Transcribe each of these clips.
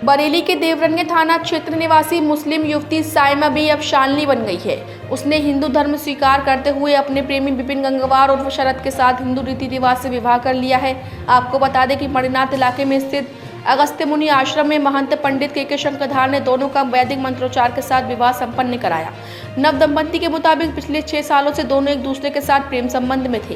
बरेली के देवरनिया थाना क्षेत्र निवासी मुस्लिम युवती साइमा बी अब शालिनी बन गई है। उसने हिंदू धर्म स्वीकार करते हुए अपने प्रेमी विपिन गंगवार और शरद के साथ हिंदू रीति रिवाज से विवाह कर लिया है। आपको बता दें कि मणिनाथ इलाके में स्थित अगस्त्य मुनि आश्रम में महंत पंडित के शंकरधार ने दोनों का वैदिक मंत्रोच्चार के साथ विवाह संपन्न कराया। नव दंपति के मुताबिक पिछले 6 सालों से दोनों एक दूसरे के साथ प्रेम संबंध में थे।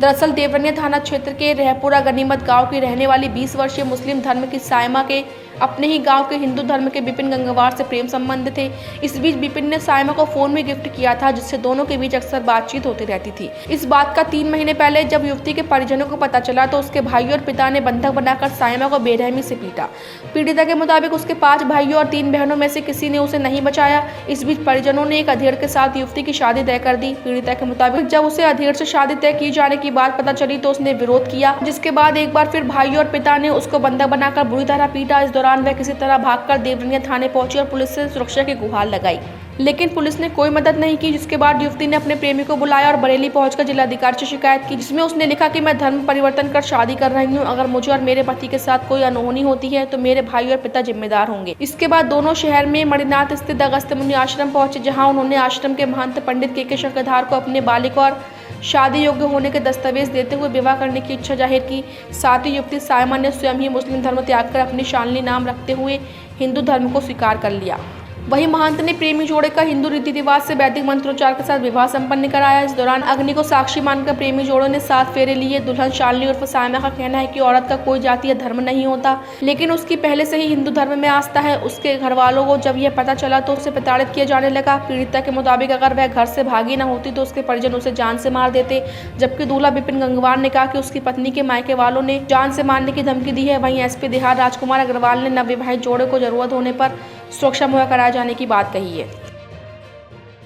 दरअसल देवरनिया थाना क्षेत्र के रहपुरा गनीमत गांव की रहने वाली 20 वर्षीय मुस्लिम धर्म की साइमा के अपने ही गांव के हिंदू धर्म के विपिन गंगवार से प्रेम संबंध थे। इस बीच विपिन ने साइमा को फोन में गिफ्ट किया था, जिससे दोनों के बीच अक्सर बातचीत होती रहती थी। इस बात का 3 महीने पहले जब युवती के परिजनों को पता चला तो उसके भाई और पिता ने बंधक बनाकर साइमा को बेरहमी से पीटा। पीड़िता के मुताबिक उसके 5 भाइयों और 3 बहनों में से किसी ने उसे नहीं बचाया। इस बीच परिजनों ने एक अधेड़ के साथ युवती की शादी तय कर दी। पीड़िता के मुताबिक जब उसे अधेड़ से शादी तय की जाने की बात पता चली तो उसने विरोध किया, जिसके बाद एक बार फिर भाइयों और पिता ने उसको बंधक बनाकर बुरी तरह पीटा। इस दौरान वह किसी तरह भागकर देवरनिया थाने पहुंची और पुलिस से सुरक्षा की गुहार लगाई, लेकिन पुलिस ने कोई मदद नहीं की। जिसके बाद युवती ने अपने प्रेमी को बुलाया और बरेली पहुंचकर जिलाधिकारी से शिकायत की, जिसमें उसने लिखा कि मैं धर्म परिवर्तन कर शादी कर रही हूं। अगर मुझे और मेरे पति के साथ कोई अनहोनी होती है तो मेरे भाई और पिता जिम्मेदार होंगे। इसके बाद दोनों शहर में मणिनाथ स्थित अगस्त्य मुनि आश्रम पहुंचे, जहाँ उन्होंने आश्रम के महंत पंडित के शंकरधार को अपने बालिक और शादी योग्य होने के दस्तावेज देते हुए विवाह करने की इच्छा जाहिर की। साथ ही युवती साइमा ने स्वयं ही मुस्लिम धर्म त्याग कर अपनी शालिनी नाम रखते हुए हिंदू धर्म को स्वीकार कर लिया। वहीं महंत ने प्रेमी जोड़े का हिंदू रीति रिवाज से वैदिक मंत्रोच्चार के साथ विवाह संपन्न कराया। इस दौरान अग्नि को साक्षी मानकर प्रेमी जोड़ों ने 7 फेरे लिए। दुल्हन शालिनी उर्फ साइमा का कहना है कि औरत का कोई जाति या धर्म नहीं होता, लेकिन उसकी पहले से ही हिंदू धर्म में आस्था है। उसके घर वालों को जब यह पता चला तो उसे प्रताड़ित किया जाने लगा। पीड़िता के मुताबिक अगर वह घर से भागी न होती तो उसके परिजन उसे जान से मार देते, जबकि दूल्हा विपिन गंगवार ने कहा कि उसकी पत्नी के मायके वालों ने जान से मारने की धमकी दी है। वहीं एसपी देहात राजकुमार अग्रवाल ने नवविवाहित जोड़े को जरूरत होने पर सुरक्षा मुहैया कराए जाने की बात कही है।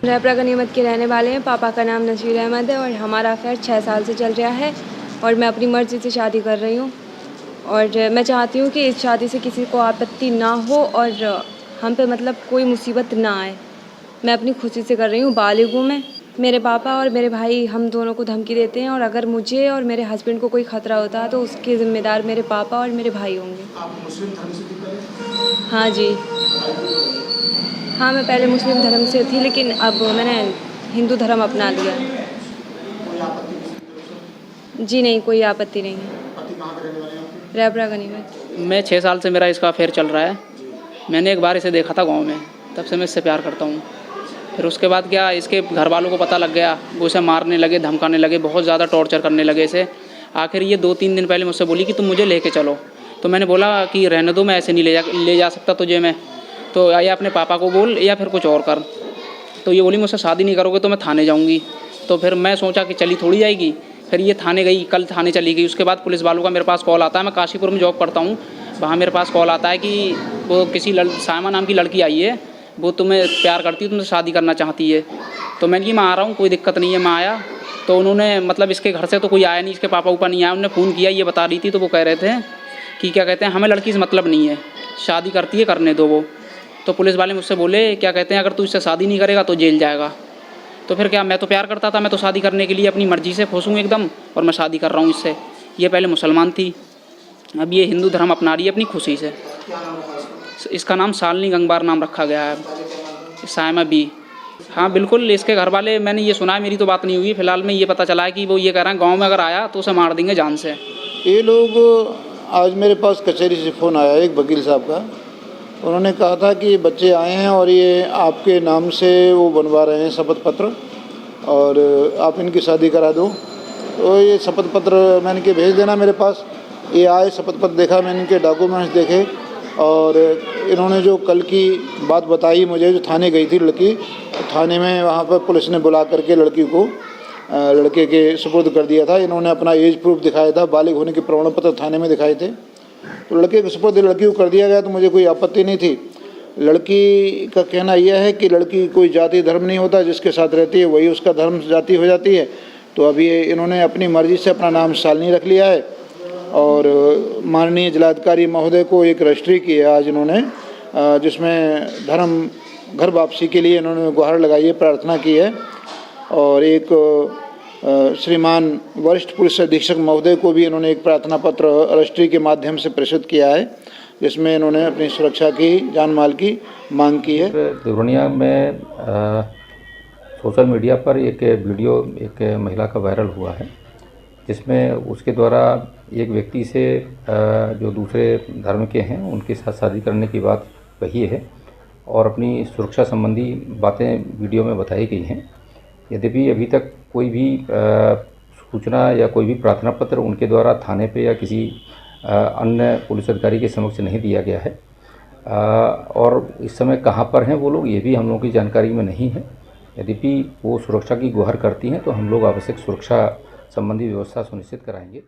रहपुरा गनीमत के रहने वाले हैं। पापा का नाम नसीर अहमद है और हमारा अफेयर 6 साल से चल रहा है और मैं अपनी मर्ज़ी से शादी कर रही हूँ और मैं चाहती हूँ कि इस शादी से किसी को आपत्ति ना हो और हम पे मतलब कोई मुसीबत ना आए। मैं अपनी खुशी से कर रही हूँ। बालिग हूँ मैं। मेरे पापा और मेरे भाई हम दोनों को धमकी देते हैं और अगर मुझे और मेरे हस्बैंड को कोई ख़तरा होता है तो उसके ज़िम्मेदार मेरे पापा और मेरे भाई होंगे। आप मुस्लिम धर्म से थी? हाँ जी, हाँ मैं पहले मुस्लिम धर्म से थी लेकिन अब मैंने हिंदू धर्म अपना लिया। कोई आपत्ति? जी नहीं, कोई आपत्ति नहीं है। पति कहाँ के रहने वाले हैं? रहपुरा गनीमत। मैं 6 साल से मेरा इसका अफेयर चल रहा है। मैंने एक बार इसे देखा था गांव में, तब से मैं इससे प्यार करता हूँ। फिर उसके बाद क्या, इसके घर वालों को पता लग गया, वो इसे मारने लगे, धमकाने लगे, बहुत ज़्यादा टॉर्चर करने लगे इसे। आखिर ये 2-3 दिन पहले मुझसे बोली कि तुम मुझे लेके चलो, तो मैंने बोला कि रहने दो, मैं ऐसे नहीं ले जा सकता तुझे मैं, तो या अपने पापा को बोल या फिर कुछ और कर। तो ये बोली मुझसे शादी नहीं करोगे तो मैं थाने जाऊँगी। तो फिर मैं सोचा कि चली थोड़ी जाएगी, फिर ये थाने गई, कल थाने चली गई। उसके बाद पुलिस वालों का मेरे पास कॉल आता है, मैं काशीपुर में जॉब करता हूँ, वहाँ मेरे पास कॉल आता है कि वो किसी साइमा नाम की लड़की आई है, वो तुम्हें प्यार करती है, तुमसे शादी करना चाहती है। तो मैंने कि मैं आ रहा हूँ, कोई दिक्कत नहीं है। मैं आया तो उन्होंने मतलब इसके घर से तो कोई आया नहीं, इसके पापा ऊपर नहीं आया। उन्होंने फ़ोन किया, ये बता रही थी, तो वो कह रहे थे कि क्या कहते हैं, हमें लड़की से मतलब नहीं है, शादी करती है करने दो वो। तो पुलिस वाले मुझसे बोले क्या कहते हैं, अगर तू इससे शादी नहीं करेगा तो जेल जाएगा। तो फिर क्या, मैं तो प्यार करता था, मैं तो शादी करने के लिए अपनी मर्ज़ी से खुश हूँ एकदम, और मैं शादी कर रहा हूँ इससे। ये पहले मुसलमान थी, अब ये हिंदू धर्म अपना रही है अपनी खुशी से। इसका नाम शालिनी गंगवार नाम रखा गया है, साइमा बी। हाँ बिल्कुल, इसके घर वाले, मैंने ये सुना है, मेरी तो बात नहीं हुई। फिलहाल में ये पता चला है कि वो ये कह रहे हैं गाँव में अगर आया तो उसे मार देंगे जान से। ये लोग, आज मेरे पास कचहरी से फ़ोन आया एक वकील साहब का। उन्होंने कहा था कि बच्चे आए हैं और ये आपके नाम से वो बनवा रहे हैं शपथ पत्र और आप इनकी शादी करा दो। तो ये शपथ पत्र मैंने के भेज देना मेरे पास। ये आए, शपथ पत्र देखा, मैंने इनके डॉक्यूमेंट्स देखे और इन्होंने जो कल की बात बताई मुझे, जो थाने गई थी लड़की, तो थाने में वहाँ पर पुलिस ने बुला करके लड़की को लड़के के सुपुर्द कर दिया था। इन्होंने अपना एज प्रूफ दिखाया था, बालिग होने के प्रमाण पत्र थाने में दिखाए थे, तो लड़के के सुपुर्द लड़की को कर दिया गया। तो मुझे कोई आपत्ति नहीं थी। लड़की का कहना यह है कि लड़की कोई जाति धर्म नहीं होता, जिसके साथ रहती है वही उसका धर्म जाति हो जाती है। तो अभी इन्होंने अपनी मर्ज़ी से अपना नाम शालिनी रख लिया है और माननीय जिलाधिकारी महोदय को एक रजिस्ट्री की है आज इन्होंने, जिसमें धर्म घर वापसी के लिए इन्होंने गुहार लगाई है, प्रार्थना की है। और एक श्रीमान वरिष्ठ पुलिस अधीक्षक महोदय को भी इन्होंने एक प्रार्थना पत्र रजिस्ट्री के माध्यम से प्रेषित किया है। जिसमें इन्होंने अपनी सुरक्षा की, जान माल की मांग की है। देवरनिया में सोशल मीडिया पर एक वीडियो एक महिला का वायरल हुआ है, जिसमें उसके द्वारा एक व्यक्ति से जो दूसरे धर्म के हैं उनके साथ शादी करने की बात कही है और अपनी सुरक्षा संबंधी बातें वीडियो में बताई गई हैं। यद्यपि अभी तक कोई भी सूचना या कोई भी प्रार्थना पत्र उनके द्वारा थाने पे या किसी अन्य पुलिस अधिकारी के समक्ष नहीं दिया गया है और इस समय कहाँ पर हैं वो लोग, ये भी हम लोगों की जानकारी में नहीं है। यद्यपि वो सुरक्षा की गुहार करती हैं तो हम लोग आवश्यक सुरक्षा संबंधी व्यवस्था सुनिश्चित कराएंगे।